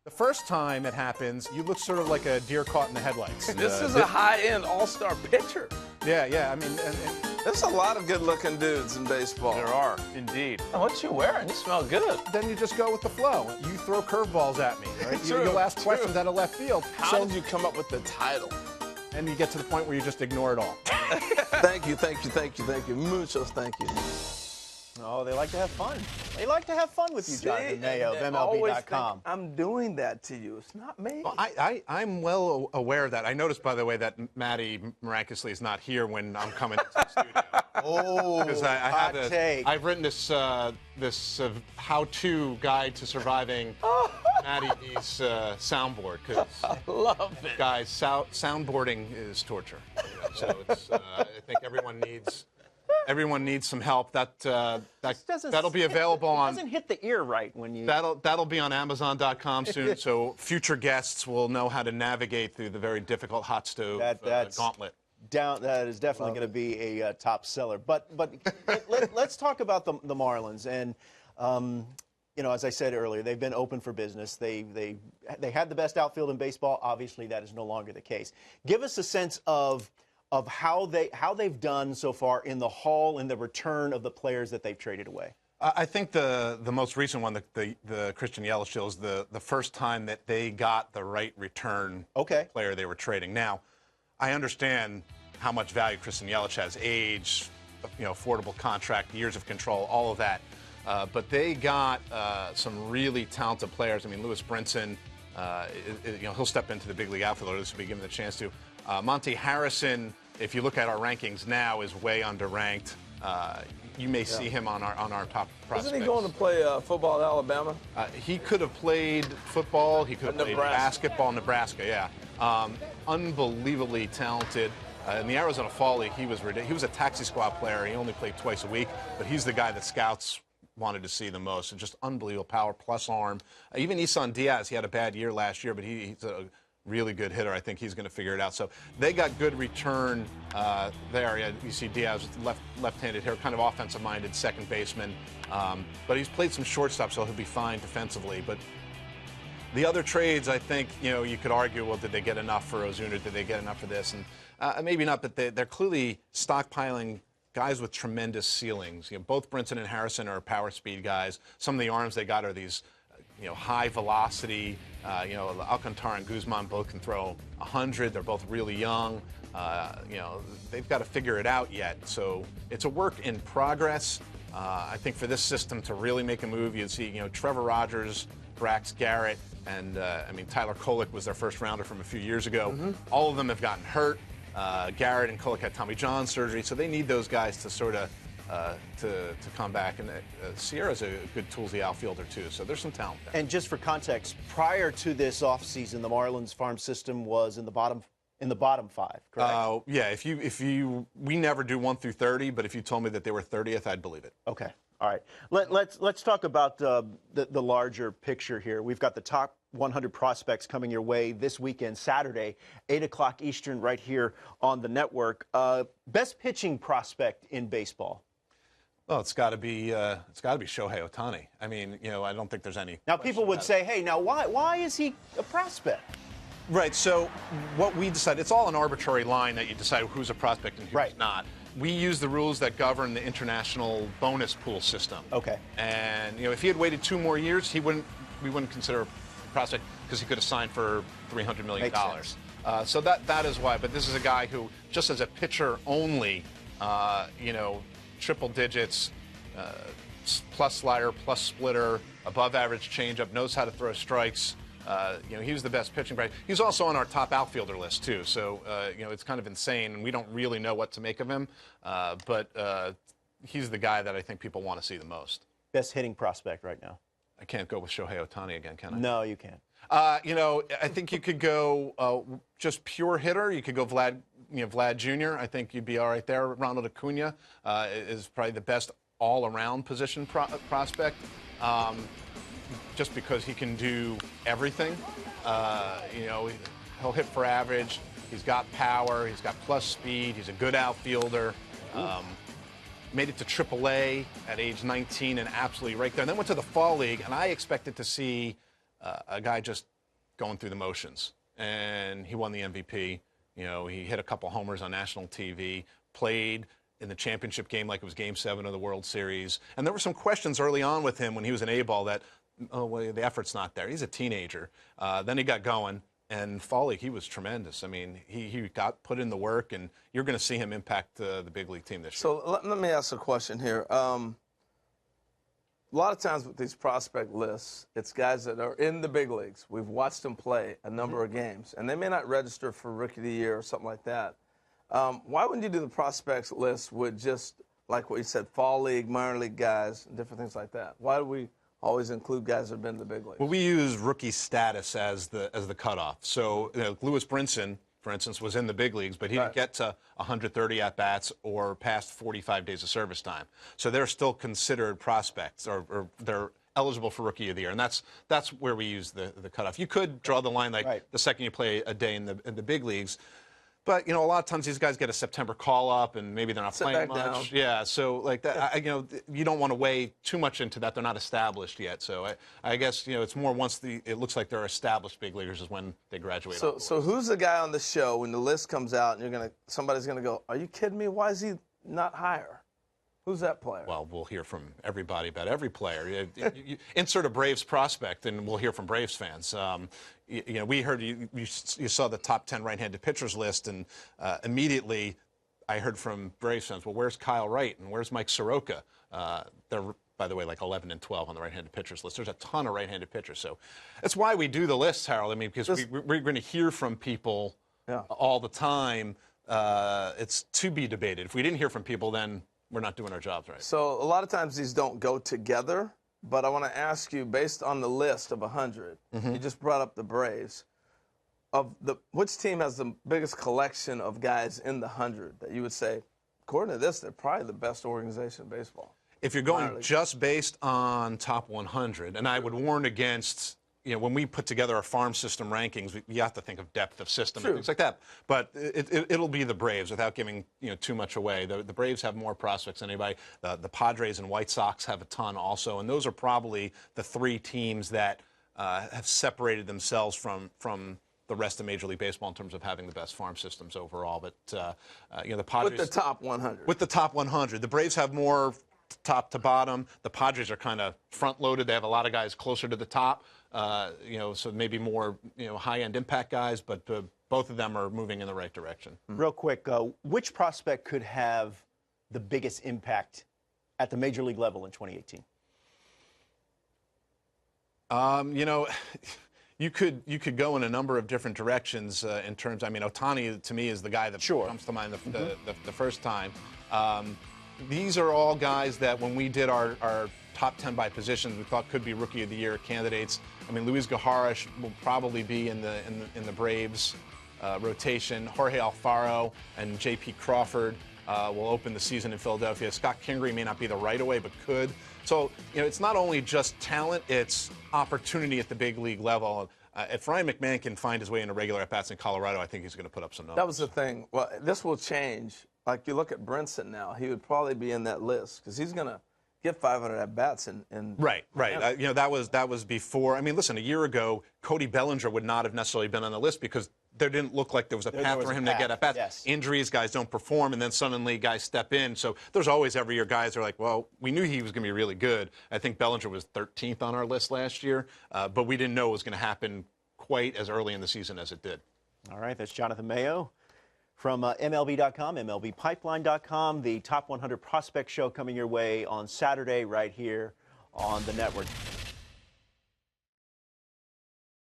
The first time it happens, you look sort of like a deer caught in the headlights. This is a high-end all-star pitcher. Yeah. I mean, There's a lot of good-looking dudes in baseball. there are, indeed. What you wearing? You smell good. Then you just go with the flow. You throw curveballs at me, right? True, You'll ask true. questions out of left field. How did you come up with the title? And you get to the point where you just ignore it all. Thank you. Muchos thank you. Oh, they like to have fun. They like to have fun with you, Jonathan Mayo of they always MLB.com. think I'm doing that to you. It's not me. Well, I'm well aware of that. I noticed, by the way, that Maddie miraculously is not here when I'm coming into the studio. Oh, Because hot take. I've written this how-to guide to surviving Maddie B's soundboard. Because I love it. guys, soundboarding is torture. So it's, I think everyone needs some help. That'll be available It on. doesn't hit the ear right when you. That'll be on Amazon.com soon. So future guests will know how to navigate through the very difficult hot stove gauntlet. That is definitely going to be a top seller. But let's talk about the Marlins. And you know, as I said earlier, they've been open for business. They had the best outfield in baseball. Obviously, that is no longer the case. Give us a sense of how they've done so far in the haul and the return of the players that they've traded away. I think the most recent one, the Christian Yelich deal, is the first time that they got the right return player they were trading. Now, I understand how much value Christian Yelich has: age, affordable contract, years of control, all of that. But they got some really talented players. I mean, Lewis Brinson, he'll step into the big league outfielder. This will be given the chance to. Monte Harrison, if you look at our rankings now, is way underranked. You may see him on our top prospects. Isn't he going to play football at Alabama? He could have played football. He could have played basketball in Nebraska. Yeah, unbelievably talented. In the Arizona Fall League, he was a taxi squad player. He only played twice a week, but he's the guy that scouts wanted to see the most. And just unbelievable power plus arm. Even Isan Diaz, he had a bad year last year, but he's a really good hitter. I think he's going to figure it out. So they got good return there. Yeah, you see Diaz, left-handed hitter, kind of offensive-minded second baseman. But he's played some shortstop, so he'll be fine defensively. But the other trades, I think, you could argue, well, did they get enough for Ozuna? Did they get enough for this? And maybe not, but they're clearly stockpiling guys with tremendous ceilings. Both Brinson and Harrison are power speed guys. Some of the arms they got are these high velocity. Alcantara and Guzman both can throw 100. They're both really young. They've got to figure it out yet. So it's a work in progress. I think for this system to really make a move, you'd see, Trevor Rogers, Brax Garrett, and Tyler Kolek was their first rounder from a few years ago. Mm-hmm. All of them have gotten hurt. Garrett and Kolek had Tommy John surgery, so they need those guys to sort of to come back. And Sierra's a good toolsy outfielder too, so there's some talent there. And just for context, prior to this offseason, the Marlins farm system was in the bottom 5, correct? Yeah. We never do 1 through 30, but if you told me that they were 30th, I'd believe it. Okay. All right. Let's talk about the larger picture here. We've got the top 100 prospects coming your way this weekend, Saturday, 8 o'clock Eastern, right here on the network. Best pitching prospect in baseball. Well, it's got to be Shohei Ohtani. I mean, I don't think there's any. Now, people would say, hey, now why is he a prospect? Right. So what we decide, it's all an arbitrary line that you decide who's a prospect and who's not. We use the rules that govern the international bonus pool system. Okay. And if he had waited 2 more years, we wouldn't consider a prospect because he could have signed for $300 million. So that is why. But this is a guy who, just as a pitcher only, triple digits, plus slider, plus splitter, above average changeup, knows how to throw strikes. He was the best pitching player. He's also on our top outfielder list too. So it's kind of insane, and we don't really know what to make of him. But he's the guy that I think people want to see the most. Best hitting prospect right now. I can't go with Shohei Ohtani again, can I? No, you can't. I think you could go just pure hitter. You could go Vlad Jr. I think you'd be all right there. Ronald Acuna is probably the best all-around position prospect, just because he can do everything. He'll hit for average. He's got power. He's got plus speed. He's a good outfielder. Made it to AAA at age 19 and absolutely right there. And then went to the Fall League, and I expected to see a guy just going through the motions, and he won the MVP. You know, he hit a couple homers on national TV, played in the championship game like it was Game 7 of the World Series. And there were some questions early on with him when he was an A-ball that, oh, well, the effort's not there. He's a teenager. Then he got going, and fall league, he was tremendous. I mean, he got put in the work, and you're going to see him impact the big league team this year. So let me ask a question here. A lot of times with these prospect lists, it's guys that are in the big leagues. We've watched them play a number of games, and they may not register for Rookie of the Year or something like that. Why wouldn't you do the prospects list with just, like what you said, fall league, minor league guys, and different things like that? Why do we always include guys that have been in the big leagues? Well, we use rookie status as the cutoff. So, you know, Lewis Brinson, for instance, was in the big leagues, but he didn't get to 130 at-bats or past 45 days of service time. So they're still considered prospects, or they're eligible for Rookie of the Year, and that's where we use the cutoff. You could draw the line like the second you play a day in the big leagues. But, you know, a lot of times these guys get a September call-up, and maybe they're not playing much. Down. Yeah, so like that, you know, you don't want to weigh too much into that. They're not established yet. So I guess, you know, it's more once it looks like they're established big leaguers is when they graduate. So who's the guy on the show when the list comes out and somebody's gonna go, are you kidding me? Why is he not higher? Who's that player? Well, we'll hear from everybody about every player. You insert a Braves prospect, and we'll hear from Braves fans. You know, we heard you saw the top 10 right-handed pitchers list, and immediately I heard from Braves fans, well, where's Kyle Wright and where's Mike Soroka? They're, by the way, like 11 and 12 on the right-handed pitchers list. There's a ton of right-handed pitchers. So that's why we do the lists, Harold. I mean, because we're going to hear from people all the time. It's to be debated. If we didn't hear from people, then we're not doing our jobs right. So a lot of times these don't go together, but I want to ask you, based on the list of 100, you just brought up the Braves, which team has the biggest collection of guys in the 100 that you would say, according to this, they're probably the best organization in baseball? If you're going just based on top 100, and I would warn against, you know, when we put together our farm system rankings, you have to think of depth of system and things like that. But it'll be the Braves without giving, you know, too much away. The Braves have more prospects than anybody. The Padres and White Sox have a ton also, and those are probably the three teams that have separated themselves from the rest of Major League Baseball in terms of having the best farm systems overall. But you know, the Padres with the top 100. With the top 100, the Braves have more top to bottom. The Padres are kind of front-loaded. They have a lot of guys closer to the top. You know, so maybe more, you know, high-end impact guys, but both of them are moving in the right direction. Real quick, which prospect could have the biggest impact at the major league level in 2018? You know, you could go in a number of different directions in terms. I mean, Ohtani to me is the guy that comes to mind the first time. These are all guys that when we did our top 10 by positions, we thought could be Rookie of the Year candidates. I mean, Luis Guijarro will probably be in the Braves rotation. Jorge Alfaro and J.P. Crawford will open the season in Philadelphia. Scott Kingery may not be the right away, but could. So, you know, it's not only just talent, it's opportunity at the big league level. If Ryan McMahon can find his way into regular at-bats in Colorado, I think he's going to put up some numbers. That was the thing. Well, this will change. Like, you look at Brinson now, he would probably be in that list because he's going to get 500 at-bats in Right. You know, that was before. I mean, listen, a year ago, Cody Bellinger would not have necessarily been on the list because there didn't look like there was a path for him to get at-bats. Yes. Injuries, guys don't perform, and then suddenly guys step in. So there's always every year guys are like, well, we knew he was going to be really good. I think Bellinger was 13th on our list last year, but we didn't know it was going to happen quite as early in the season as it did. All right, that's Jonathan Mayo from MLB.com, MLBpipeline.com, the Top 100 Prospect Show coming your way on Saturday right here on the network.